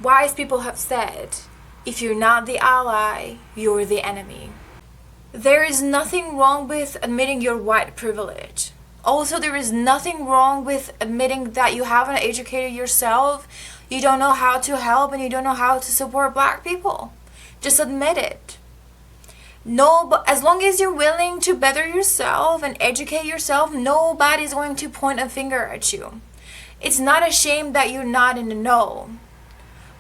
wise people have said, if you're not the ally, you're the enemy. There is nothing wrong with admitting your white privilege. Also, there is nothing wrong with admitting that you haven't educated yourself, you don't know how to help, and you don't know how to support black people. Just admit it. No, but as long as you're willing to better yourself and educate yourself, nobody's going to point a finger at you. It's not a shame that you're not in the know,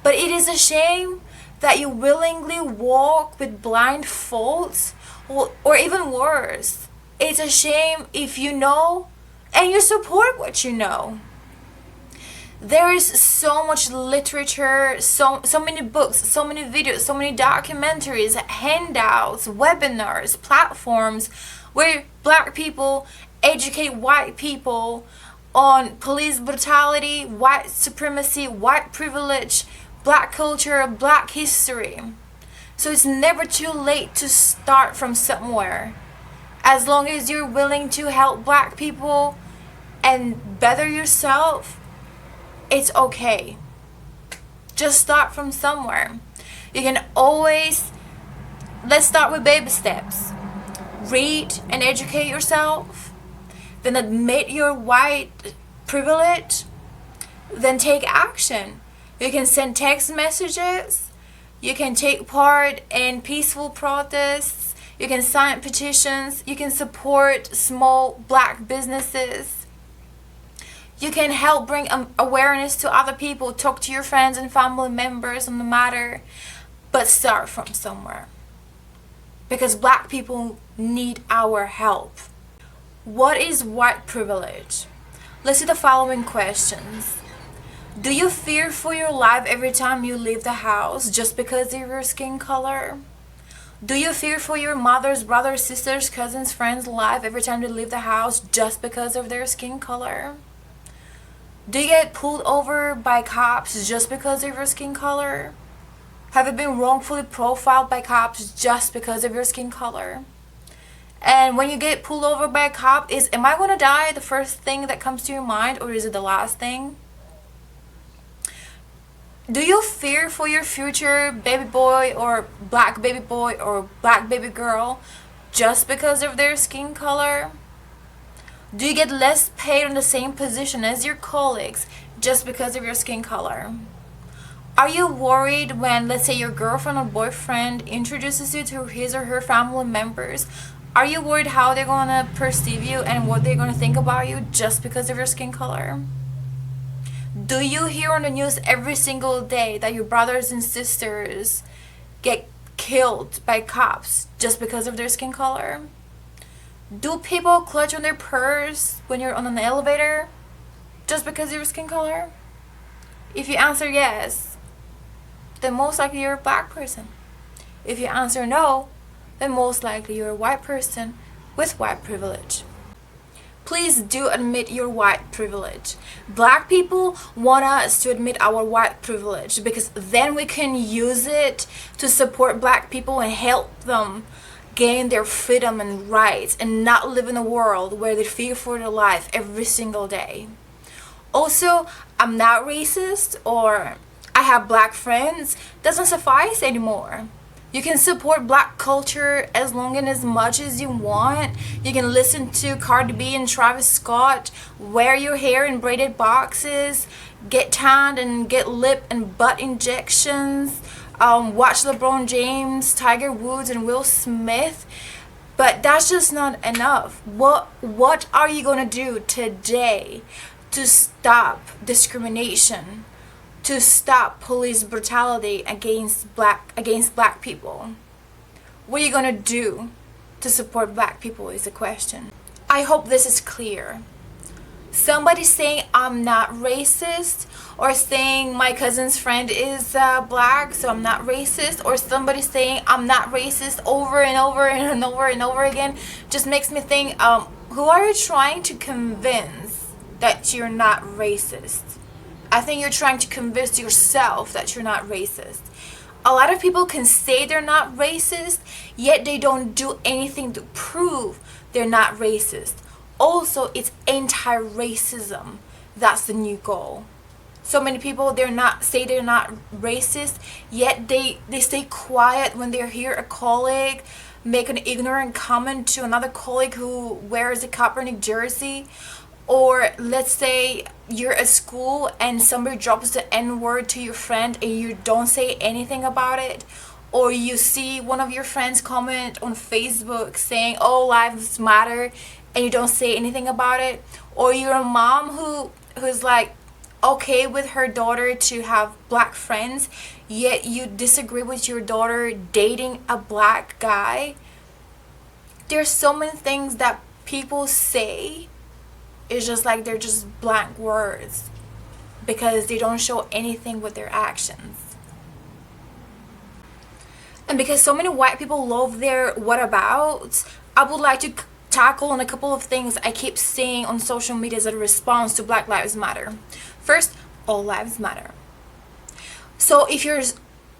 but it is a shame that you willingly walk with blind faults, or even worse, it's a shame if you know and you support what you know. There is so much literature, so many books, so many videos, so many documentaries, handouts, webinars, platforms where black people educate white people on police brutality, white supremacy, white privilege, black culture, black history. So it's never too late to start from somewhere. As long as you're willing to help black people and better yourself, it's okay. Just start from somewhere. You can always, let's start with baby steps. Read and educate yourself, then admit your white privilege, then take action. You can send text messages, you can take part in peaceful protests, you can sign petitions, you can support small black businesses. You can help bring awareness to other people, talk to your friends and family members on the matter, but start from somewhere. Because black people need our help. What is white privilege? Let's see the following questions. Do you fear for your life every time you leave the house just because of your skin color? Do you fear for your mother's, brothers, sisters, cousins, friends' life every time they leave the house just because of their skin color? Do you get pulled over by cops just because of your skin color? Have you been wrongfully profiled by cops just because of your skin color? And when you get pulled over by a cop, am I gonna die the first thing that comes to your mind, or is it the last thing? Do you fear for your future baby boy or black baby girl just because of their skin color? Do you get less paid in the same position as your colleagues just because of your skin color? Are you worried when, let's say, your girlfriend or boyfriend introduces you to his or her family members? Are you worried how they're gonna perceive you and what they're gonna think about you just because of your skin color? Do you hear on the news every single day that your brothers and sisters get killed by cops just because of their skin color? Do people clutch on their purse when you're on an elevator just because of your skin color? If you answer yes, then most likely you're a black person. If you answer no, then most likely you're a white person with white privilege. Please do admit your white privilege. Black people want us to admit our white privilege because then we can use it to support black people and help them gain their freedom and rights and not live in a world where they fear for their life every single day. Also, I'm not racist or I have black friends doesn't suffice anymore. You can support black culture as long and as much as you want. You can listen to Cardi B and Travis Scott, wear your hair in braided boxes, get tanned and get lip and butt injections, watch LeBron James, Tiger Woods, and Will Smith. But that's just not enough. What are you gonna do today to stop discrimination? To stop police brutality against black people? What are you gonna do to support black people is the question. I hope this is clear. Somebody saying I'm not racist, or saying my cousin's friend is black so I'm not racist, or somebody saying I'm not racist over and over and over and over again just makes me think, who are you trying to convince that you're not racist? I think you're trying to convince yourself that you're not racist. A lot of people can say they're not racist, yet they don't do anything to prove they're not racist. Also, it's anti-racism. That's the new goal. So many people, they're not racist, yet they stay quiet when they hear a colleague make an ignorant comment to another colleague who wears a Kaepernick jersey. Or let's say you're at school and somebody drops the N-word to your friend and you don't say anything about it. Or you see one of your friends comment on Facebook saying, "Oh, lives matter," and you don't say anything about it. Or you're a mom who's like okay with her daughter to have black friends, yet you disagree with your daughter dating a black guy. There's so many things that people say, it's just like they're just blank words because they don't show anything with their actions. And because so many white people love their whatabouts, I would like to tackle on a couple of things I keep seeing on social media as a response to Black Lives Matter. First, all lives matter. So if you're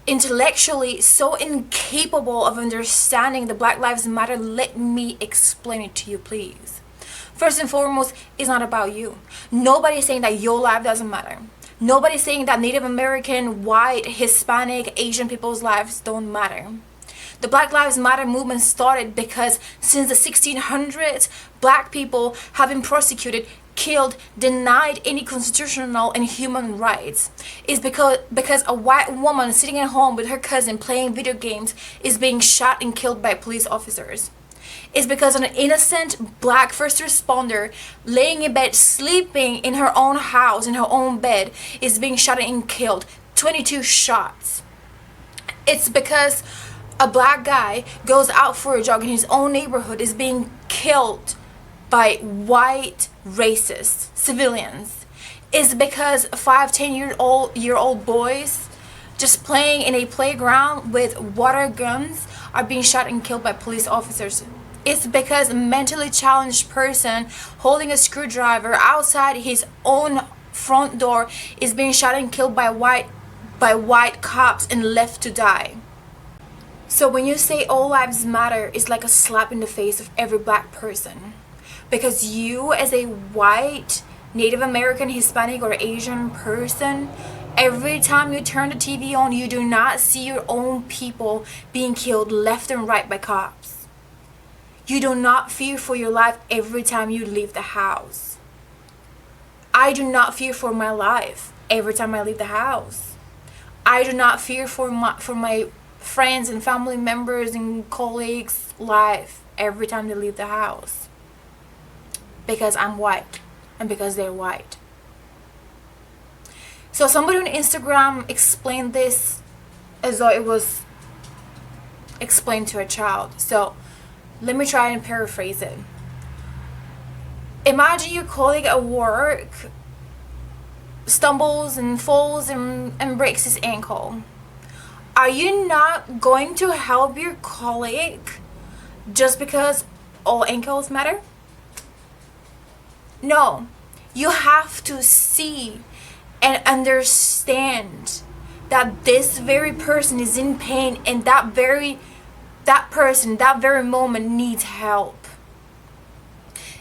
intellectually so incapable of understanding the Black Lives Matter, let me explain it to you, please. First and foremost, it's not about you. Nobody's saying that your life doesn't matter. Nobody's saying that Native American, white, Hispanic, Asian people's lives don't matter. The Black Lives Matter movement started because since the 1600s, black people have been persecuted, killed, denied any constitutional and human rights. It's because a white woman sitting at home with her cousin playing video games is being shot and killed by police officers. It's because an innocent black first responder laying in bed, sleeping in her own house, in her own bed, is being shot and killed. 22 shots. It's because a black guy goes out for a jog in his own neighborhood, is being killed by white racist civilians. It's because 5-10-year-old boys just playing in a playground with water guns are being shot and killed by police officers. It's because a mentally challenged person holding a screwdriver outside his own front door is being shot and killed by white cops and left to die. So when you say all lives matter, it's like a slap in the face of every black person. Because you, as a white, Native American, Hispanic, or Asian person, every time you turn the TV on, you do not see your own people being killed left and right by cops. You do not fear for your life every time you leave the house. I do not fear for my life every time I leave the house. I do not fear for my friends and family members and colleagues' life every time they leave the house. Because I'm white and because they're white. So somebody on Instagram explained this as though it was explained to a child. So let me try and paraphrase it. Imagine your colleague at work stumbles and falls and breaks his ankle. Are you not going to help your colleague just because all ankles matter? No. You have to see and understand that this very person is in pain and that very moment needs help.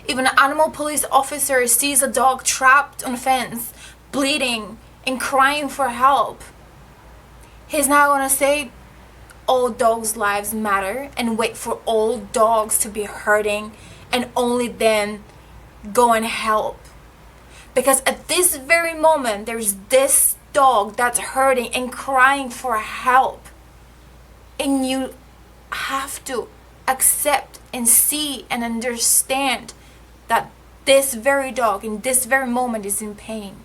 If an animal police officer sees a dog trapped on a fence, bleeding and crying for help, he's not gonna say all dogs' lives matter and wait for all dogs to be hurting and only then go and help. Because at this very moment, there's this dog that's hurting and crying for help. And you have to accept and see and understand that this very dog in this very moment is in pain.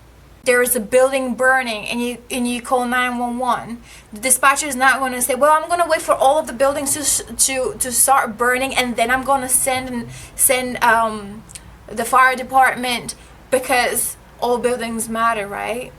There is a building burning and you call 911. The dispatcher is not going to say, well, I'm going to wait for all of the buildings to start burning and then I'm going to send the fire department, because all buildings matter, right?